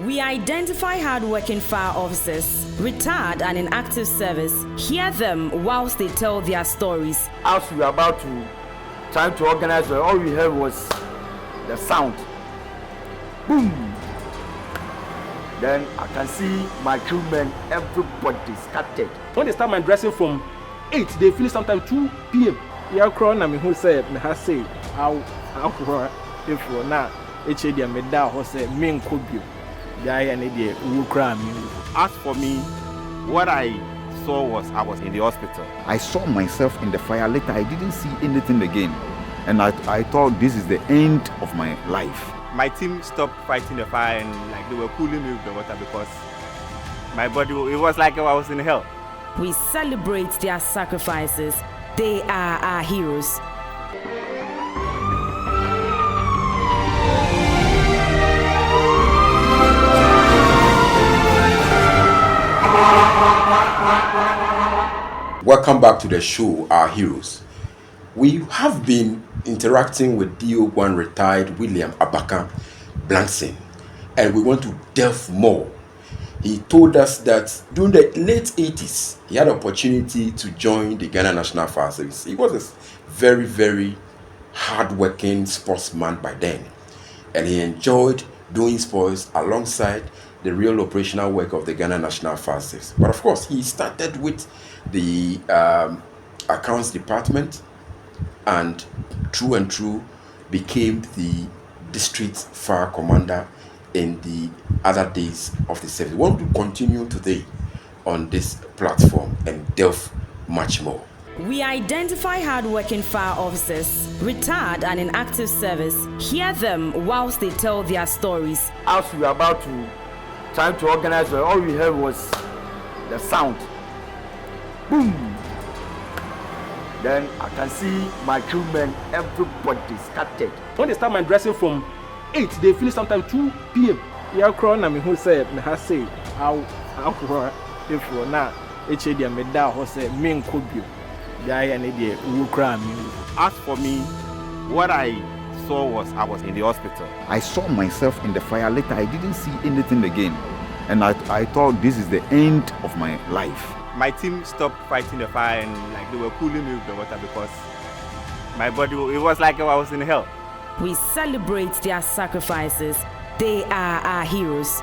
We identify hard-working fire officers, retired and in active service, hear them whilst they tell their stories. As we were about to try to organize, all we heard was the sound. Boom! Then I can see my crewmen, everybody scattered. When they start my dressing from 8, they finish sometimes 2 p.m. Yeah, crown I mean who said me has say I'll cry if for now it's a dear medal who said mean could be the idea who cry me. As for me, what I saw was I was in the hospital. I saw myself in the fire. Later I didn't see anything again, and I thought this is the end of my life. My team stopped fighting the fire and like they were cooling me with the water because my body, it was like I was in hell. We celebrate their sacrifices. They are our heroes. Welcome back to the show, Our Heroes. We have been interacting with DO1 retired William Abaka Blanson, and we want to delve more. He told us that during the late 80s, he had an opportunity to join the Ghana National Fire Service. He was a very, very hard-working sportsman by then, and he enjoyed doing sports alongside the real operational work of the Ghana National Fire Service. But of course, he started with the accounts department, and through became the district fire commander in the other days of the service. We want to continue today on this platform and delve much more. We identify hard-working fire officers, retired and in active service, hear them whilst they tell their stories. As we were about to try to organize, all we heard was the sound. Boom! Then I can see my crewmen, everybody scattered. When they start my dressing from 8, they finish sometimes 2 p.m. Yeah, crown I mean who said me has say I'll cry if for now it's a dear medal who said mean could be the idea who cry me. As for me, what I saw was I was in the hospital. I saw myself in the fire. Later I didn't see anything again, and I thought this is the end of my life. My team stopped fighting the fire and like they were cooling me with the water because my body, it was like I was in hell. We celebrate their sacrifices. They are our heroes.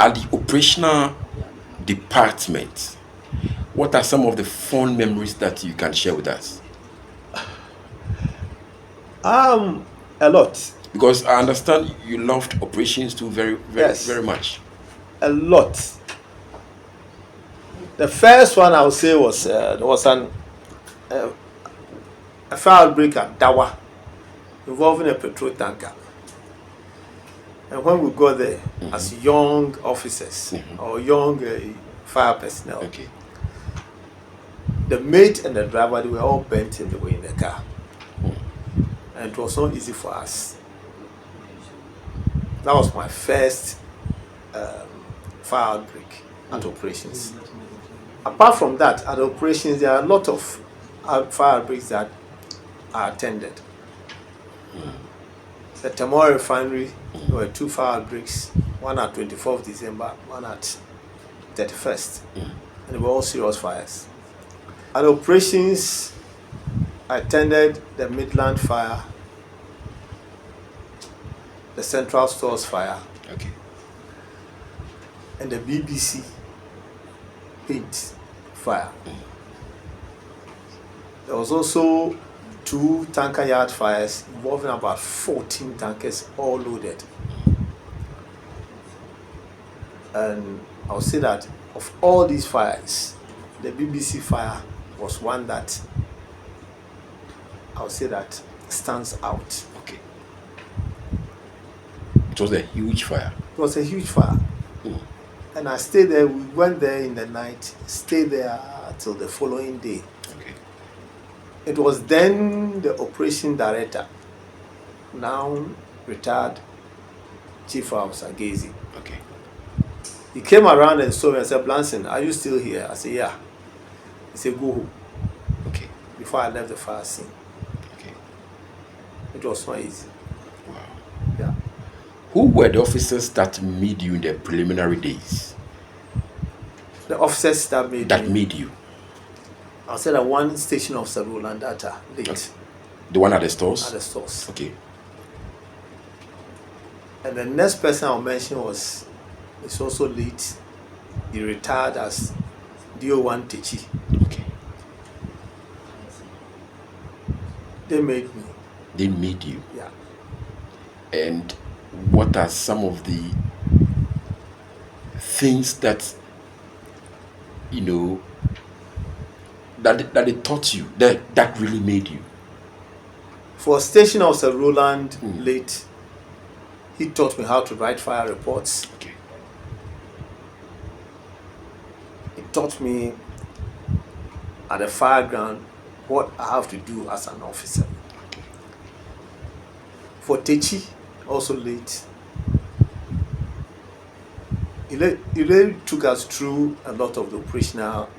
At the operational department, what are some of the fond memories that you can share with us? A lot. Because I understand you loved operations too very Yes. very much. A lot. The first one I would say was there was a fire outbreak at Dawa involving a petrol tanker. And when we got there as young officers or young fire personnel, Okay. the mate and the driver, they were all bent in the way in the car. And it was not easy for us. That was my first fire outbreak at operations. Apart from that, at operations, there are a lot of fire outbreaks that are attended. The Tamora refinery, there were 2 fire outbreaks, one at 24th December, one at 31st. And they were all serious fires. At operations, I attended the Midland fire, the Central Stores fire, Okay. and the BBC paint fire. There was also 2 tanker yard fires involving about 14 tankers all loaded. And I'll say that of all these fires, the BBC fire was one that I'll say that stands out. Okay. It was a huge fire. It was a huge fire. And I stayed there. We went there in the night, stayed there till the following day. Okay. It was then the operation director, now retired Chief Officer Gazy. Okay. He came around and saw me and said, "Blanson, are you still here?" I said, "Yeah." He said, "Go home." Okay. Before I left the fire scene. Okay. It was not easy. Wow. Yeah. Who were the officers that made you in the preliminary days? The officers that made you. I'll say that one station officer, Roland Data, late. Okay. The one at the stores? At the stores. Okay. And the next person I'll mention is also late. He retired as DO1 Techi. Okay. They made me. They made you? Yeah. And what are some of the things that, you know, that they taught you, that really made you? For Station Officer Roland late, he taught me how to write fire reports. Okay. He taught me at the fire ground what I have to do as an officer. Okay. For Techi, also late, he really took us through a lot of the operational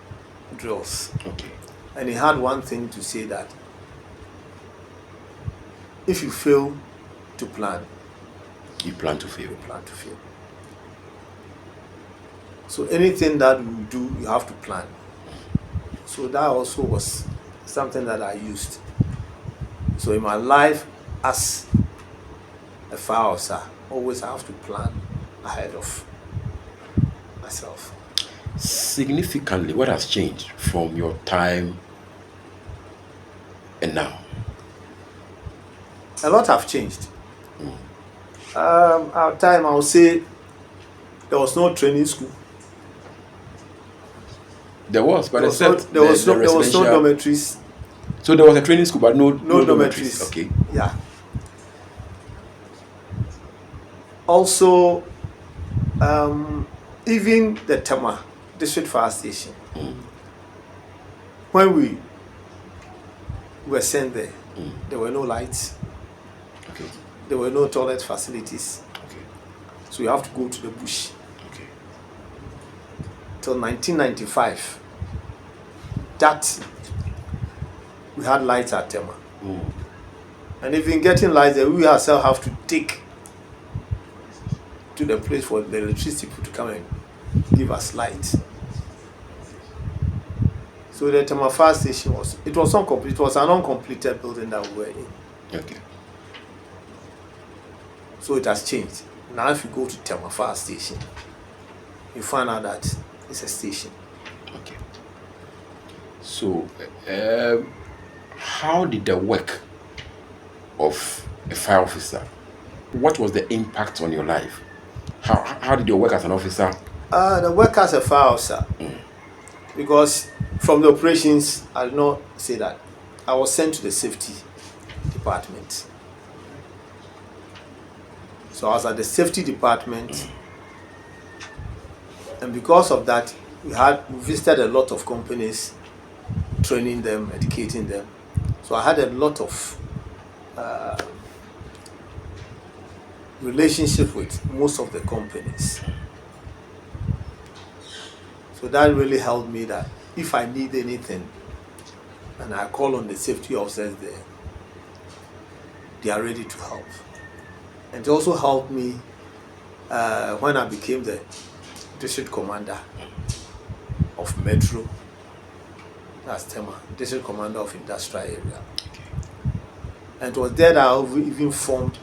drills. Okay. And he had one thing to say, that if you fail to plan, You plan to fail. you plan to fail. So anything that you do, you have to plan. So that also was something that I used. So in my life as a fire officer, always have to plan ahead of myself. Significantly, what has changed from your time and now? A lot have changed. Our time, I would say, there was no training school. There was, but except there was no residential- dormitories. So there was a training school, but no dormitories. Okay. Yeah. Also, even the Tema District Fire Station, when we were sent there, there were no lights, Okay. there were no toilet facilities. Okay. So you have to go to the bush. Okay. Till 1995, that we had lights at Tema. And even getting lights there, we ourselves have to take to the place for the electricity people to come and give us light. So the Tema Fire Station was incomplete. It was an uncompleted building that we were in. Okay. So it has changed. Now if you go to Tema Fire Station, you find out that it's a station. Okay. So, how did the work of a fire officer, what was the impact on your life? How did your work as an officer? The work as a fire officer, because from the operations, I did not say that. I was sent to the safety department. So I was at the safety department, and because of that, we visited a lot of companies, training them, educating them. So I had a lot of relationship with most of the companies. So that really helped me, that if I need anything and I call on the safety officers there, they are ready to help. And it also helped me when I became the district commander of Metro. That's Tema, district commander of industrial area. And it was there that I even formed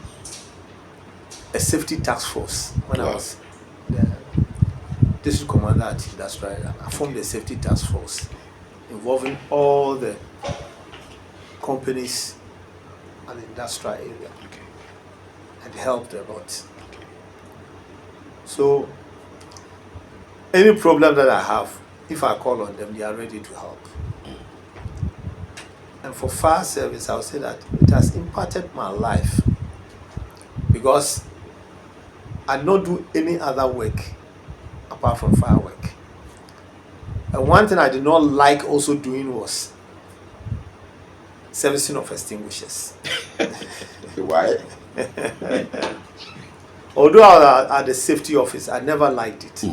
a safety task force when I was the district commander at industrial area. I formed a safety task force involving all the companies and industrial area. Okay. And it helped a lot. Okay. So any problem that I have, if I call on them, they are ready to help. And for fire service, I would say that it has impacted my life, because I did not do any other work apart from fire work. And one thing I did not like also doing was servicing of extinguishers. Why? Although I was at the safety office, I never liked it.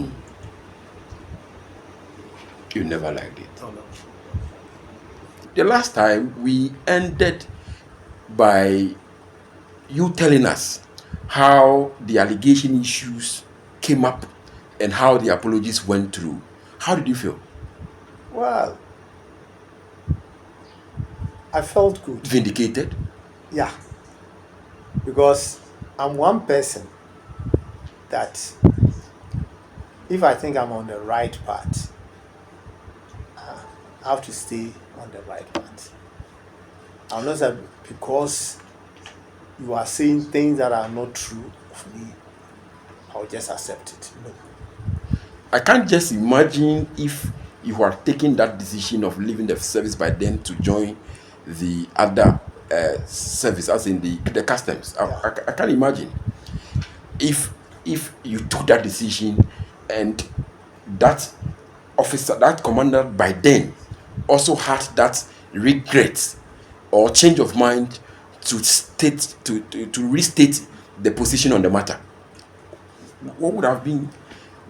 You never liked it. Oh, no. The last time we ended by you telling us how the allegation issues came up and how the apologies went through. How did you feel? Well, I felt good. Vindicated? Yeah. Because I'm one person that if I think I'm on the right path, I have to stay on the right path. I'll not say because you are saying things that are not true of me, I'll just accept it. No. I can't just imagine if you are taking that decision of leaving the service by then to join the other service, as in the customs. I can't imagine if you took that decision and that officer, that commander by then also had that regret or change of mind to restate the position on the matter. What would have been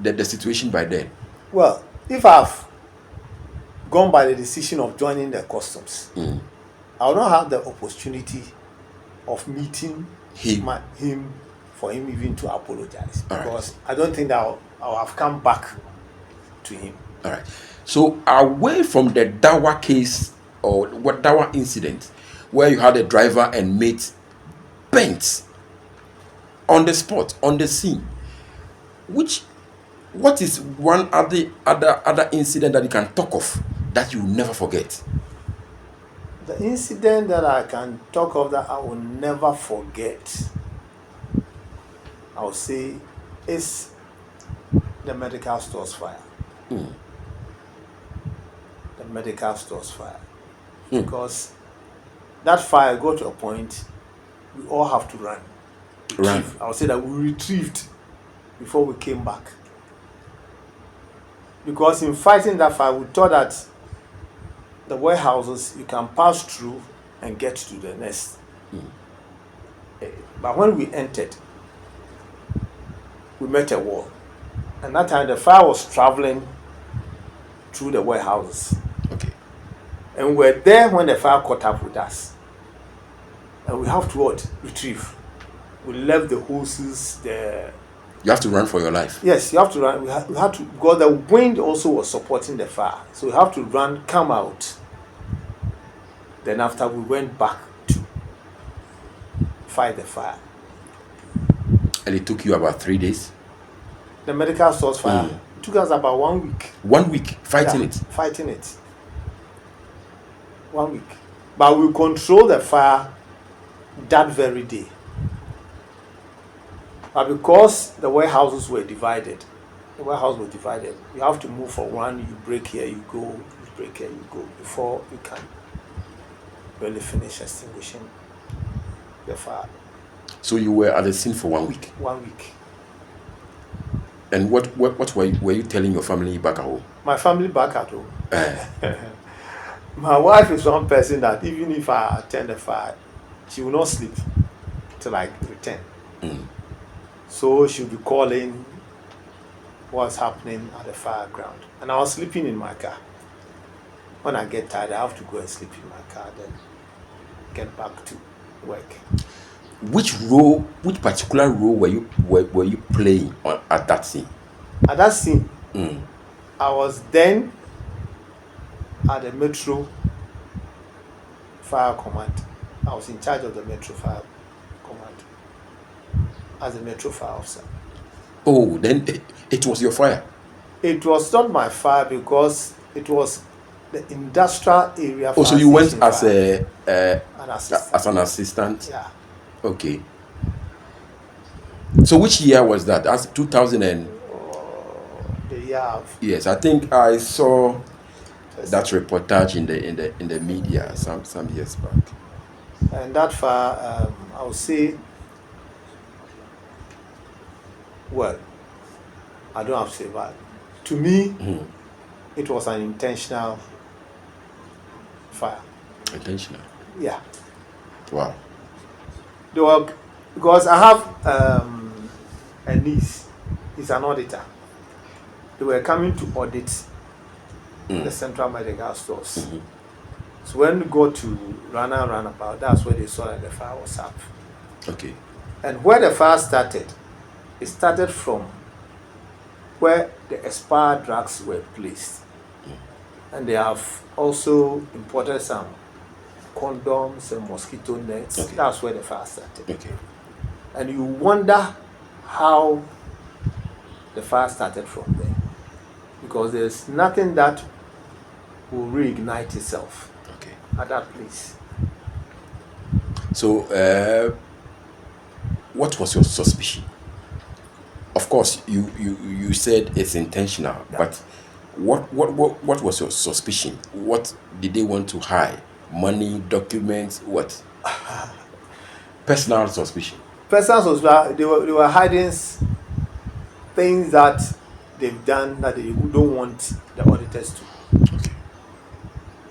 the situation by then? Well, if I've gone by the decision of joining the customs, I will not have the opportunity of meeting him for him even to apologize, because I don't think that I'll have come back to him. All right. So away from the Dawa case or what Dawa incident, where you had a driver and mate bent on the spot, on the scene, what is one other incident that you can talk of that you will never forget? The incident that I can talk of that I will never forget, I would say, is the medical stores fire. The medical stores fire. Because that fire got to a point we all have to run. I would say that we retrieved before we came back. Because in fighting that fire, we thought that the warehouses you can pass through and get to the next. But when we entered, we met a wall. And that time the fire was traveling through the warehouses. Okay. And we were there when the fire caught up with us. And we have to retrieve. We left the hoses, You have to run for your life. Yes, you have to run. We had to, because the wind also was supporting the fire. So we have to run, come out. Then after we went back to fight the fire. And it took you about 3 days? The medical source fire took us about 1 week. 1 week fighting it? Fighting it. 1 week. But we controlled the fire that very day. But because the warehouses were divided, you have to move for one, you break here, you go, you break here, you go, before you can really finish extinguishing the fire. So you were at the scene for 1 week? 1 week. And what were you telling your family back at home? My family back at home? My wife is one person that even if I attend the fire, she will not sleep till I return. So she'll be calling what's happening at the fire ground. And I was sleeping in my car. When I get tired, I have to go and sleep in my car, then get back to work. Which particular role were you playing at that scene? At that scene, I was then at the Metro Fire Command. I was in charge of the Metro Fire Command as a Metro Fire officer. Oh, then it was your fire? It was not my fire because it was the industrial area fire. Oh, so you went as an assistant? Yeah. Okay. So which year was that? As 2000 and... the year of... Yes, I think I saw that reportage in the media some years back. And that fire, I would say, Well, I don't have to say that. To me, it was an intentional fire. Intentional. Yeah. Wow. They were, because I have a niece, he's an auditor. They were coming to audit the central medical stores. So when we go to Roundabout, that's where they saw that the fire was up. Okay. And where the fire started, it started from where the expired drugs were placed. And they have also imported some condoms and mosquito nets. Okay. That's where the fire started. Okay. And you wonder how the fire started from there. Because there's nothing that will reignite itself at that place. So, what was your suspicion? Of course, you said it's intentional, but what was your suspicion? What did they want to hide? Money, documents, what? Personal suspicion. Personal suspicion. They were hiding things that they've done that they don't want the auditors to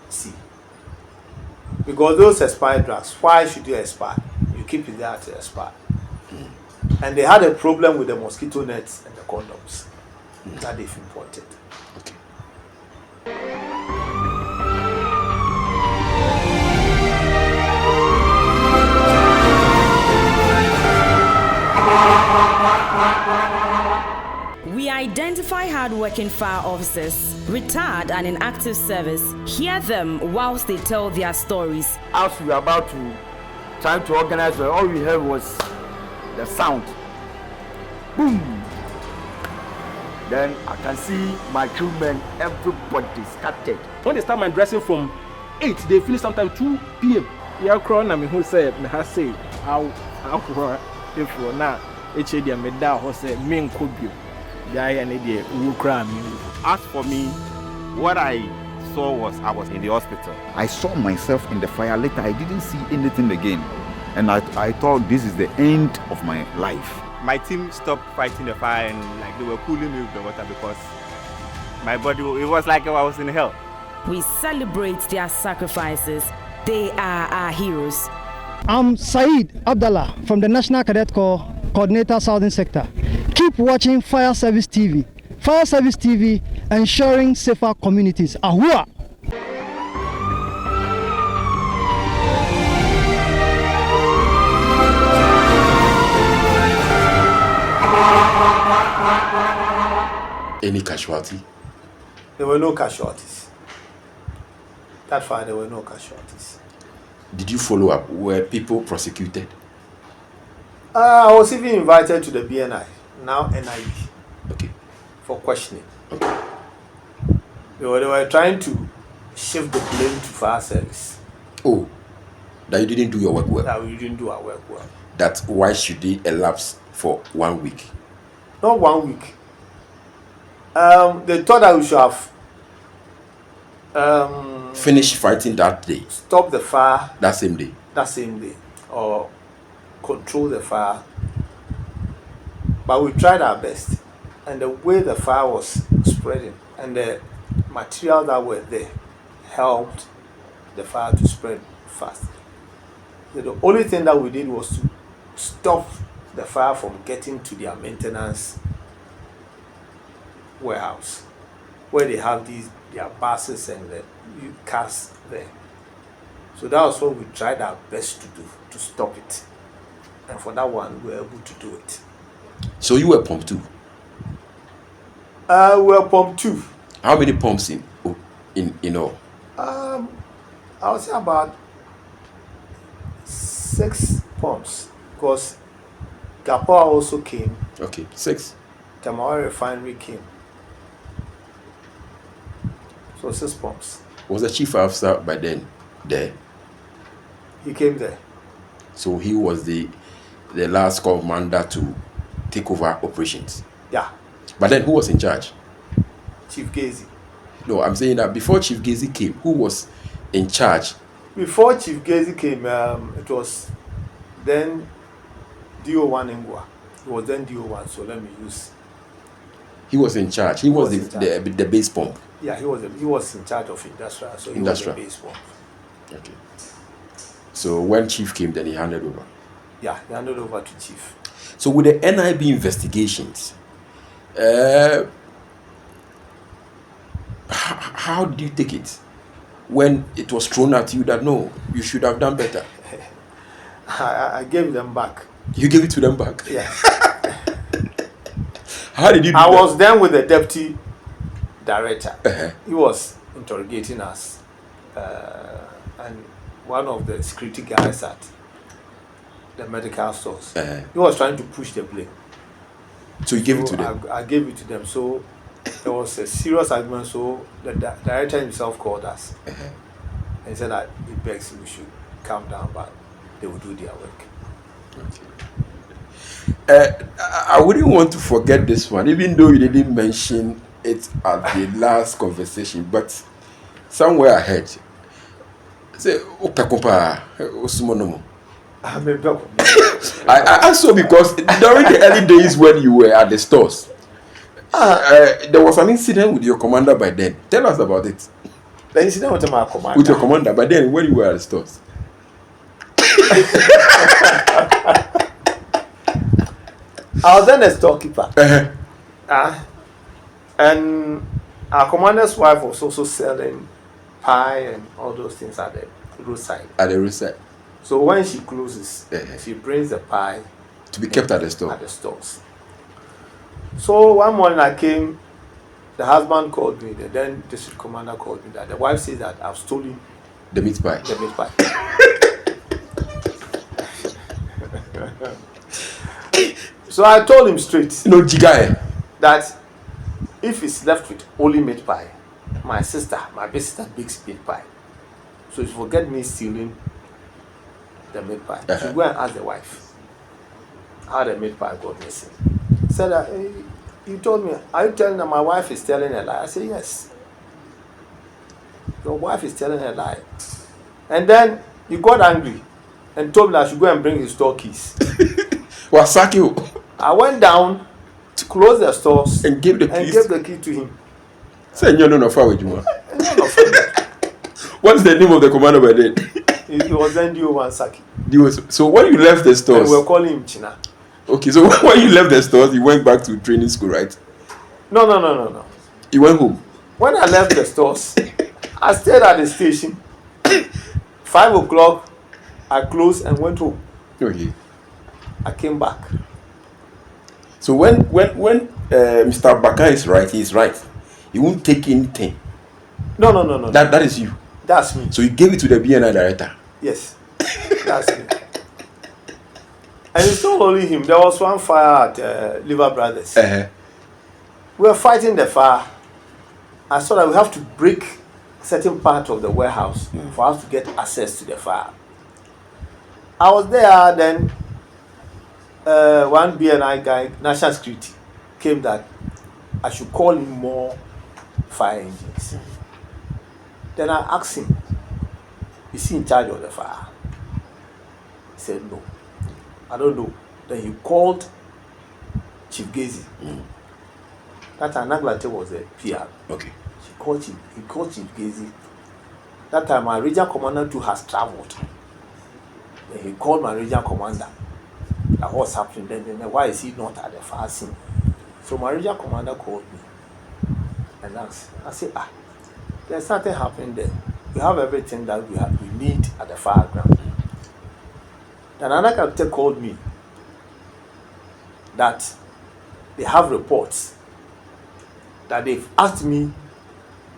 see. Because those expired drugs, why should you expire? You keep it there to expire. And they had a problem with the mosquito nets and the condoms that they've imported. Okay. We identify hard-working fire officers, retired and in active service. Hear them whilst they tell their stories. As we were about to try to organize, all we heard was the sound. Boom! Then I can see my crewmen, everybody scattered. When they start my dressing from 8, they finish sometimes 2 p.m. Yeah, crown na me who say me has say I'll crow if for now. HAD me da ho say me nkobio. Yeah, and they will cry me. As for me, what I saw was I was in the hospital. I saw myself in the fire. Later, I didn't see anything again. And I thought this is the end of my life. My team stopped fighting the fire and like they were cooling me with the water because my body, it was like I was in hell. We celebrate their sacrifices. They are our heroes. I'm Saeed Abdallah from the National Cadet Corps Coordinator Southern Sector. Keep watching Fire Service TV. Fire Service TV, ensuring safer communities. Ahua! Any casualty? There were no casualties. That fire, there were no casualties. Did you follow up? Were people prosecuted? I was even invited to the BNI, now NIB, Okay. for questioning. Okay. They were trying to shift the blame to fire service. Oh, that you didn't do your work well. That we didn't do our work well. That why should they elapse for 1 week? Not 1 week. They thought that we should have Finish fighting that day, stopped the fire that same day. that same day, or control the fire. But we tried our best, and the way the fire was spreading and the material that were there helped the fire to spread fast. So the only thing that we did was to stop the fire from getting to their maintenance warehouse, where they have their buses and the cars there. So that was what we tried our best to do, to stop it. And for that one, we were able to do it. So you were pump 2. We were pump 2. How many pumps in all? I would say about 6 pumps, because Gapoa also came. Okay, 6. Tamawa refinery came. So 6 pumps. Was the chief officer by then there? He came there. So he was the last commander to take over operations. Yeah, But then who was in charge? Chief Gazy. No, I'm saying that before Chief Gazy came, who was in charge? Before Chief Gazy came, it was then DO1 Ngwa. He was then DO1, so let me use. He was in charge. He was the base pump. Yeah, he was in charge of industrial, so he was the base pump. Okay. So when chief came, then he handed over. Yeah, he handed over to chief. So with the NIB investigations, how did you take it when it was thrown at you that no, you should have done better? I gave them back. You gave it to them back? Yeah. How did you do I that? was then with the deputy director. He was interrogating us. And one of the security guys at the medical stores, he was trying to push the blame. So you gave it to them? I gave it to them. So there was a serious argument. So the director himself called us and said that he begs we should calm down, but they will do their work. Okay. I wouldn't want to forget this one, even though you didn't mention it at the last conversation, but somewhere ahead. Say, I asked so because during the early days when you were at the stores, there was an incident with your commander by then. Tell us about it. The incident with my commander? With your commander, but then when you were at the stores. I was then a storekeeper. And our commander's wife was also selling pie and all those things at the roadside. At the roadside. So when she closes, she brings the pie to be kept at the store. At the stores. So one morning I came, the husband called me, the then district commander called me that the wife says that I've stolen the meat pie. The meat pie. So I told him straight. No jigai. That if it's left with only meat pie, my big sister bakes meat pie. So if you forget me stealing the meat pie, you go and ask the wife how the meat pie got missing. Said that you told me, are you telling that my wife is telling a lie? I said yes. Your wife is telling a lie. And then he got angry and told me that I should go and bring his store keys. Wasaki. I went down to close the stores and gave the key to him. Say no far with you. What's the name of the commander by then? It was NDO1 Saki. So when you left the stores, we were calling him China. Okay, so when you left the stores, you went back to training school, right? No. You went home. When I left the stores, I stayed at the station. 5 o'clock, I closed and went home. Okay. I came back. So when Mr. Baka is right, he's right. He won't take anything. No. That is you. That's me. So you gave it to the BNI director. Yes, that's me. And it's not only him. There was one fire at Liver Brothers. We were fighting the fire. I saw that we have to break certain part of the warehouse for us to get access to the fire. I was there, then one BNI guy, National Security, came that I should call in more fire engines. Then I asked him, is he in charge of the fire? He said no. I don't know. Then he called Chief Gezi. That time Naglate was a PR. Okay. He called Chief Gezi. That time my regional commander too has traveled. Then he called my regional commander. That what's happening then why is he not at the fire scene? So my regional commander called me and asked. I said, there's nothing happening there. We have everything that we need at the fire ground. Then another captain called me that they have reports that they've asked me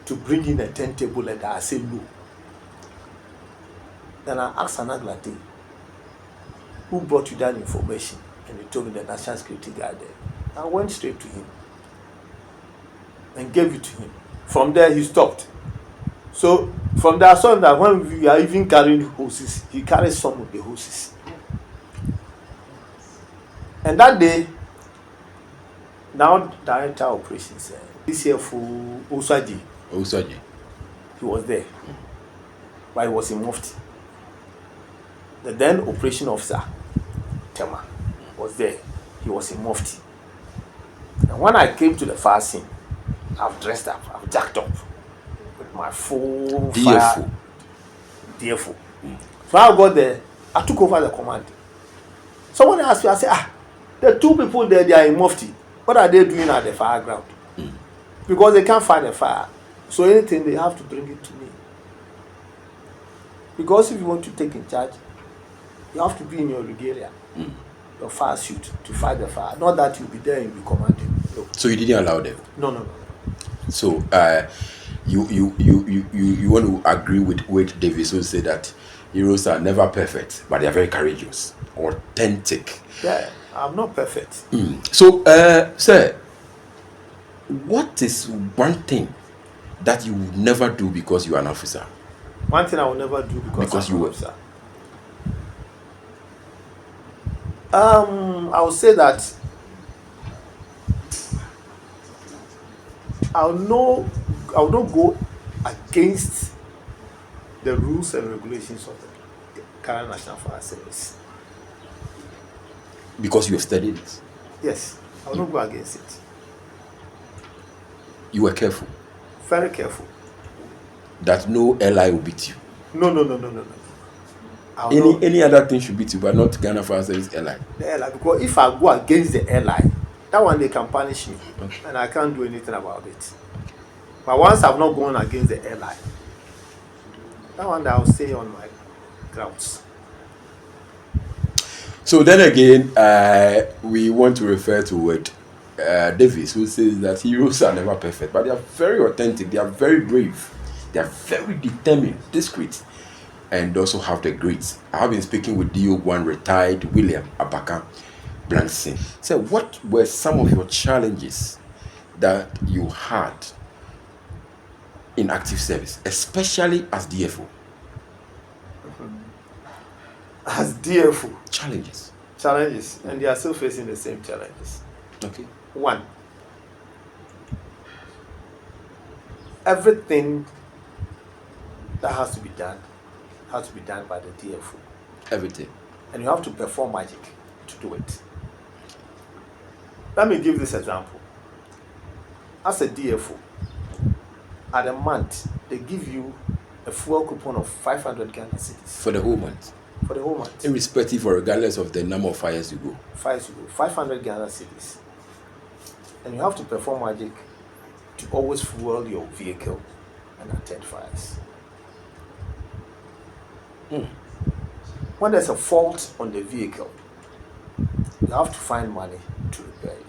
to bring in a turntable letter. I said no. Then I asked Anaglate, who brought you that information? And he told me the national security guy there. I went straight to him and gave it to him. From there he stopped. So from there I saw that when we are even carrying hoses, he carries some of the hoses. And that day, now director operations, this year for Osaji, he was there, but he was in Mufti. The then operation officer, Tema, was there. he was in Mufti. And when I came to the fire scene, I've dressed up, I've jacked up with my full fire DFO. So I got there, I took over the command. Someone asked me, I said, the two people there, they are in Mufti. What are they doing at the fire ground? Because they can't find a fire. So anything, they have to bring it to me. Because if you want to take in charge, you have to be in your regalia, your fire suit, to fight the fire. Not that you'll be there and you'll be commanding. No. So you didn't allow them? No. So you want to agree with Wade Davis, who said that heroes are never perfect, but they are very courageous, authentic. Yeah, I'm not perfect. So, sir, what is one thing that you would never do because you are an officer? One thing I will never do because I'm an officer. I would say that I will not go against the rules and regulations of the current National Fire Service. Because you have studied it? Yes, I will not go against it. You were careful? Very careful. That no LI will beat you? No. Any other thing should beat you, but not Ghana Fire Service LI? The LI, because if I go against the LI, that one they can punish me, and I can't do anything about it. But once I've not gone against the LI, that one I'll stay on my grounds. So then again, we want to refer to Wade Davis, who says that heroes are never perfect, but they are very authentic, they are very brave, they are very determined, discreet, and also have the grades. I have been speaking with DO1 retired William Abaka Blanson. So what were some of your challenges that you had in active service, especially as DFO? As DFO? Challenges, and they are still facing the same challenges. Okay. One, everything that has to be done by the DFO. Everything. And you have to perform magic to do it. Let me give this example. As a DFO, at a month, they give you a fuel coupon of 500 Ghana cedis. For the whole month? For the whole month. Irrespective or regardless of the number of fires you go? 500 Ghana cedis. And you have to perform magic to always fuel your vehicle and attend fires. When there's a fault on the vehicle, you have to find money to repair it.